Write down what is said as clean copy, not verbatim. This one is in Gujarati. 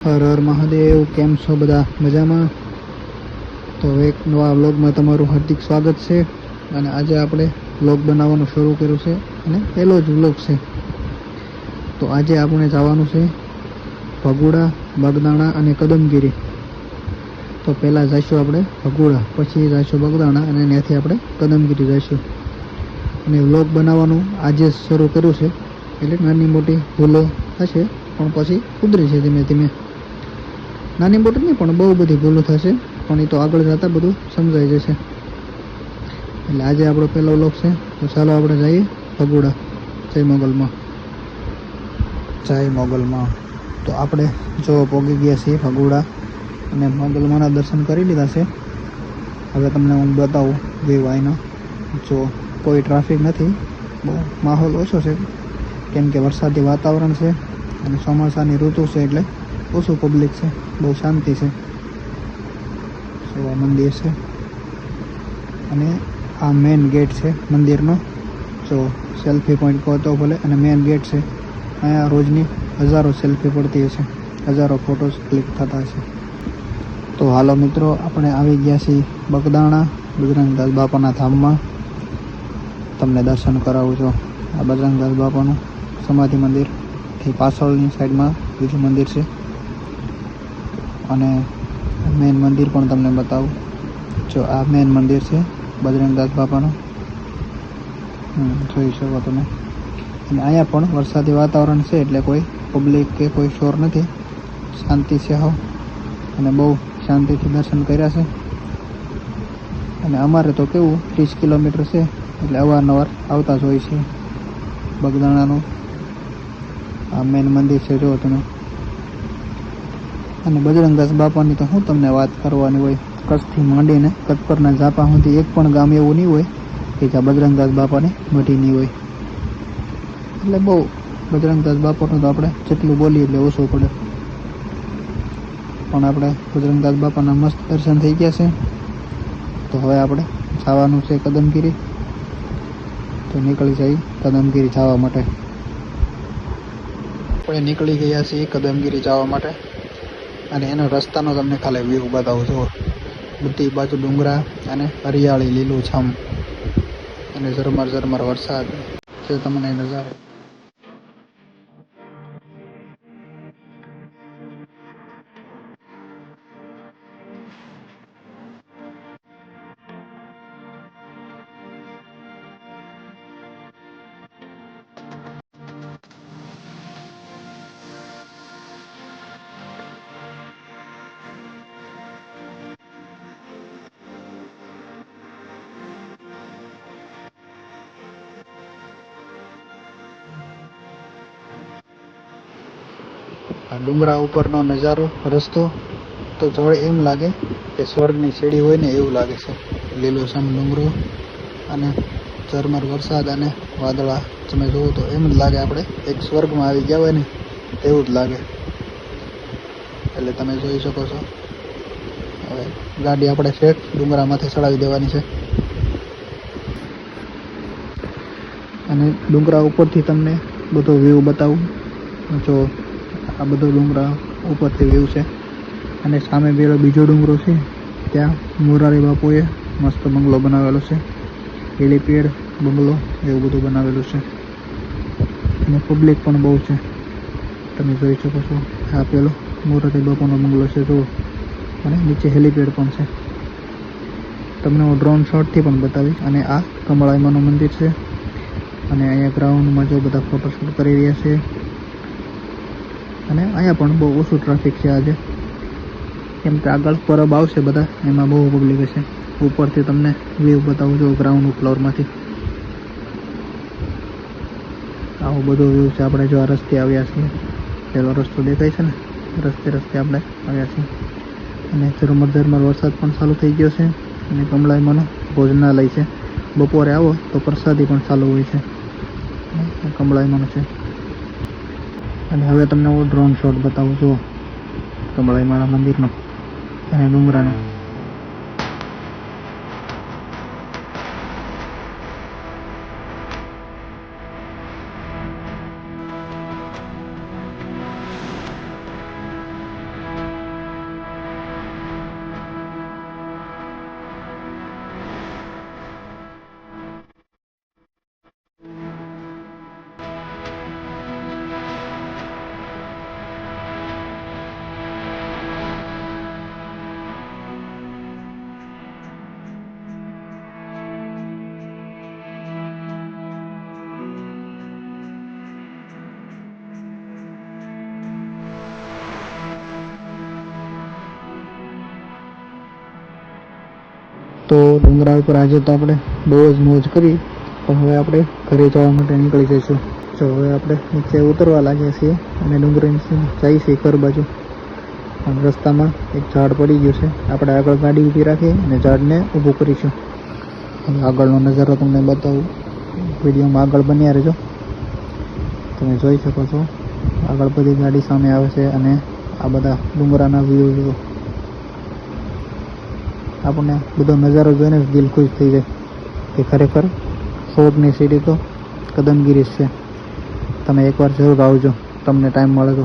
હર હર મહાદેવ, કેમ છો બધા? મજામાં? તો એક નવા વ્લોગમાં તમારું હાર્દિક સ્વાગત છે. અને આજે આપણે વ્લોગ બનાવવાનું શરૂ કર્યું છે અને પહેલો જ વ્લોગ છે. તો આજે આપણે જવાનું છે ભગુડા, બગદાણા અને કદમગીરી. તો પહેલાં જઈશું આપણે ભગુડા, પછી જઈશું બગદાણા અને ત્યાંથી આપણે કદમગીરી જઈશું. અને વ્લોગ બનાવવાનું આજે જ શરૂ કર્યું છે, એટલે નાની મોટી ભૂલો થશે પણ પછી સુધરી છે ધીમે ધીમે. નાની મોટી નહીં પણ બહુ બધી ભૂલો થશે, પણ એ તો આગળ જતાં બધું સમજાઈ જશે. એટલે આજે આપણો પહેલો વ્લોગ છે. તો ચાલો આપણે જઈએ ભગુડા. જય મોગલમાં. જય મોગલમાં. તો આપણે જો પહોંચી ગયા છીએ ભગુડા અને મોગલમાંના દર્શન કરી લીધા છે. હવે તમને હું બતાવું વ્યૂ અહીંનો. જો કોઈ ટ્રાફિક નથી, બહુ માહોલ ઓછો છે, કેમ કે વરસાદી વાતાવરણ છે અને ચોમાસાની ઋતુ છે એટલે ઓછું પબ્લિક છે, બહુ શાંતિ છે. આ મંદિર છે અને આ મેઇન ગેટ છે મંદિરનો. જો સેલ્ફી પોઈન્ટ કહો તો ભલે, અને મેઇન ગેટ છે. અહીંયા રોજની હજારો સેલ્ફી પડતી હશે, હજારો ફોટોસ ક્લિક થતા હશે. તો હાલો મિત્રો, આપણે આવી ગયા છીએ બગદાણા બજરંગદાસ બાપાના ધામમાં. તમને દર્શન કરાવું છું. આ બજરંગદાસ બાપાનું સમાધિ મંદિર થી પાછળની સાઈડમાં બીજું મંદિર છે, અને મેઇન મંદિર પણ તમને બતાવું. જો આ મેઇન મંદિર છે બજરંગદાસ બાપાનું, જોઈ શકો તમે. અને અહીંયા પણ વરસાદી વાતાવરણ છે એટલે કોઈ પબ્લિક કે કોઈ શોર નથી, શાંતિ છે હાવ. અને બહુ શાંતિથી દર્શન કર્યા છે. અને અમારે તો કેવું 30 કિલોમીટર છે એટલે અવારનવાર આવતા જ હોય છે. બગદાણાનું આ મેઇન મંદિર છે, જો તમે. અને બજરંગદાસ બાપાની તો હું તમને વાત કરવાની હોય. કચ્છથી માંડીને કચ્છપરના ઝાપા સુધી એક પણ ગામ એવું નહીં હોય કે જ્યાં બજરંગદાસ બાપાની મઢી નહીં હોય. એટલે બહુ બજરંગદાસ બાપાનું તો આપણે જેટલું બોલીએ એટલે ઓછું પડે. પણ આપણે બજરંગદાસ બાપાના મસ્ત દર્શન થઈ ગયા છે. તો હવે આપણે જવાનું છે કદમગીરી. તો નીકળી જઈએ કદમગીરી જવા માટે. આપણે નીકળી ગયા છીએ કદમગીરી જવા માટે. અને એનો રસ્તાનો તમને ખાલી વ્યૂ બતાવું છું. બધી બાજુ ડુંગરા અને હરિયાળી, લીલું છમ, અને ઝરમર ઝરમર વરસાદ છે. તમને નજારો આ ડુંગરા ઉપરનો નજારો, રસ્તો તો જોડે એમ લાગે કે સ્વર્ગની સીડી હોય ને એવું લાગે છે. લીલોછમ ડુંગરો અને ઝરમર વરસાદ અને વાદળા તમે જુઓ તો એમ જ લાગે આપણે એક સ્વર્ગમાં આવી ગયા હોય ને એવું જ લાગે. એટલે તમે જોઈ શકો છો. હવે ગાડી આપણે ઠેઠ ડુંગરામાંથી ચડાવી દેવાની છે. અને ડુંગરા ઉપરથી તમને બધો વ્યૂ બતાવું. જો આ બધો ડુંગરા ઉપરથી વ્યૂ છે. અને સામે પેલો બીજો ડુંગરો છે, ત્યાં મોરારી બાપુએ મસ્ત બંગલો બનાવેલો છે. હેલીપેડ, બંગલો એવું બધું બનાવેલું છે. અને પબ્લિક પણ બહુ છે, તમે જોઈ શકો છો. આ પેલો મોરારી બાપુનો બંગલો છે જુઓ, અને નીચે હેલીપેડ પણ છે. તમને હું ડ્રોન શોટથી પણ બતાવીશ. અને આ કમળાઈમાનું મંદિર છે. અને અહીંયા ગ્રાઉન્ડમાં જો બધા ફોટોશૂટ કરી રહ્યા છે. અને અહીંયા પણ બહુ ઓછું ટ્રાફિક છે આજે, કેમ કે આગળ પરબ આવશે બધા, એમાં બહુ પબ્લિક હશે. ઉપરથી તમને વ્યૂ બતાવું છું ગ્રાઉન્ડ ફ્લોરમાંથી. આવો બધો વ્યૂ છે. આપણે જો આ રસ્તે આવ્યા છીએ, પેલો રસ્તો દેખાય છે ને, રસ્તે આપણે આવ્યા છીએ. અને ઝરમર ઝરમર વરસાદ પણ ચાલુ થઈ ગયો છે. અને કમળાઈમાંનું ભોજનાલય છે. બપોરે આવો તો પ્રસાદી પણ ચાલુ હોય છે. કમળાઈમાંનું છે. અને હવે તમને હું ડ્રોન શોટ બતાવું છું કમળાઈમાના મંદિરનો અને ડુંગરાનો. તો ડુંગરા ઉપર આજે તો આપણે બહુ જ મોજ કરી, પણ હવે આપણે ઘરે જવા માટે નીકળી જઈશું. જો હવે આપણે નીચે ઉતરવા લાગ્યા છીએ અને ડુંગર નીચે જઈએ છીએ ઘર બાજુ. અને રસ્તામાં એક ઝાડ પડી ગયું છે, આપણે આગળ ગાડી ઊભી રાખી અને ઝાડને ઊભું કરીશું. અને આગળનો નજારો તમને બતાવું, વિડીયોમાં આગળ બન્યા રહેજો. તમે જોઈ શકો છો આગળ બધી ગાડી સામે આવે છે અને આ બધા ડુંગરાના વ્યૂ જુઓ. આપણને બધો નજારો જોઈને દિલ ખુશ થઈ જાય કે ખરેખર 100ની સીડી તો કદમગીરી છે. તમે એકવાર જરૂર આવજો, તમને ટાઈમ મળે તો.